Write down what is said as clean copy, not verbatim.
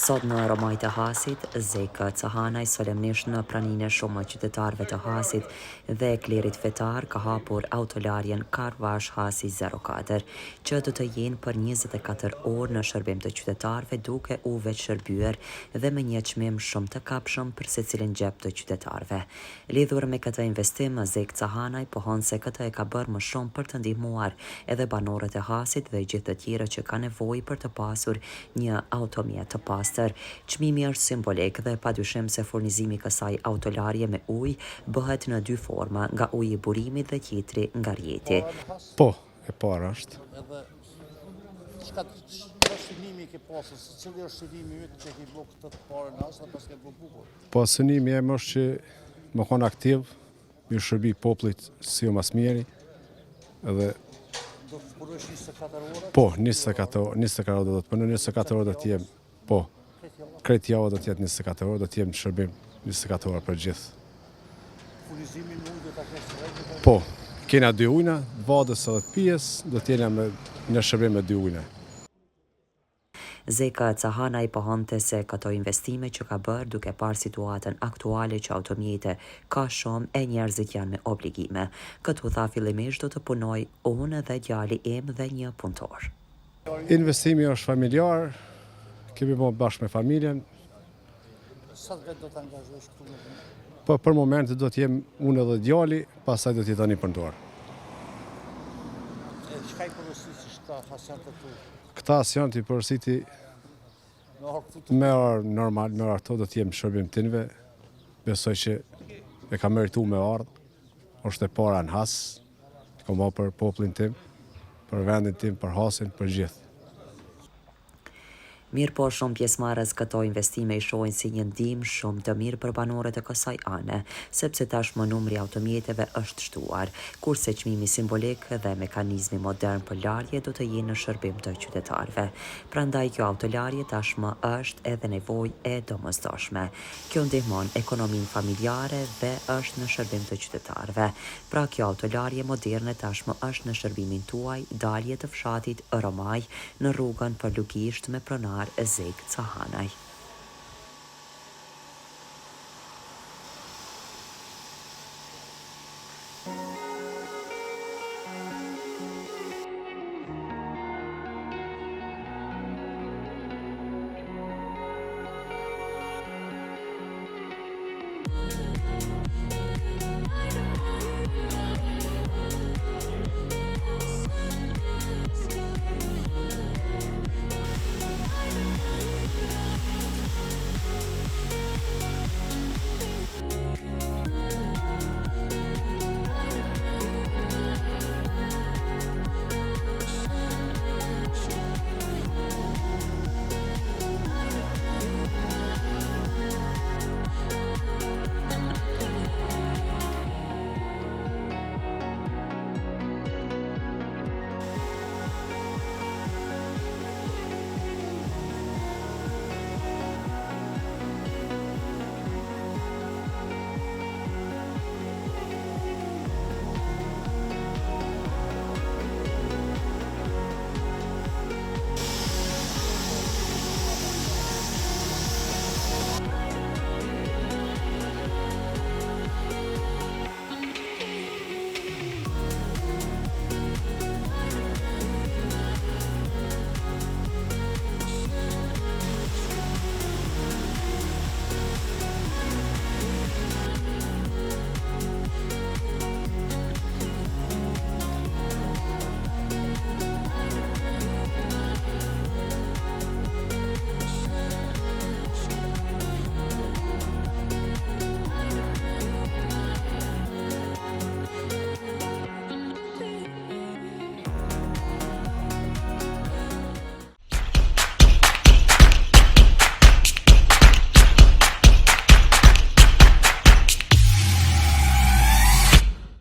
Sot në Romajt e Hasit, Zeka Cahanaj solemnisht në praninë e shumë qytetarëve të Hasit dhe klerit fetar ka hapur autolarjen Karvash Hasi 04, që do të jenë për 24 orë në shërbim të qytetarëve duke u veçshërbyer dhe me një çmim shumë të kapshëm për secilin xhep të qytetarëve. Lidhur me këtë investim, Zek Cahanaj pohon se këtë e ka bërë më shumë për të ndihmuar edhe banorët e Hasit dhe gjithë të tjerë që ka nevojë për të pasur një automjet të pastër. Çmimi është simbolik dhe padyshim se furnizimi i kësaj autolarje me ujë bëhet në dy forma, nga uji i burimit dhe tjetri nga rjeti. Po, e para është. Edhe çka synimi ke pasur, se cili është synimi yt që ke bërë këtë të parën as dhe pas ke bërë bukur? Po synimi im është që më kon aktiv, më shërbi popullit si o mas miri, edhe Do të punosh 24 orë? po, 24 orë do të punoj, 24 orë do të jem, po, krejt javë do të jetë 24 orë, do të jem në shërbim 24 orë për gjithë. Furnizimin në ujë do ta kesh rregull? Po, kena dy ujna, vadës edhe të pijes, do të jena në shërbim me dy ujna. Zeka Cahanaj pohonte se këto investime që ka bërë duke parë situatën aktuale që automjete ka shumë e njerëzit janë me obligime. Këtu tha fillimisht do të punoj unë dhe djali im dhe një punëtor. Investimi është familjar, kemi bërë bashkë me familjen, Sa vetë do të angazhosh këtu në punë? po për momentin do të jem unë edhe djali, pastaj do të jetë një punëtor. Çka i porosish këta hasiantë tu? Këta janë të porositi Me orë këtu të me orë normal, me orë ato do të jem shërbim tinve. Besoj që e ka merituar me ardhë, është e para në Has, kam bërë për popullin tim, për vendin tim, për Hasin, për gjithë. Mirë po shumë pjesëmarrës këto investime i shohin si një ndihmë shumë të mirë për banorët e kësaj ane, sepse tashmë numri automjeteve është shtuar, kurse çmimi simbolik dhe mekanizmi modern për larje do të jenë në shërbim të qytetarëve. Prandaj kjo autolarje tashmë është edhe nevojë e domosdoshme. Kjo ndihmon ekonominë familjare dhe është në shërbim të qytetarëve. Pra kjo autolarje moderne tashmë është në shërbimin tuaj, dalje të fshatit Romaj në rrugën për Lugisht me pronar Zek Cahanaj.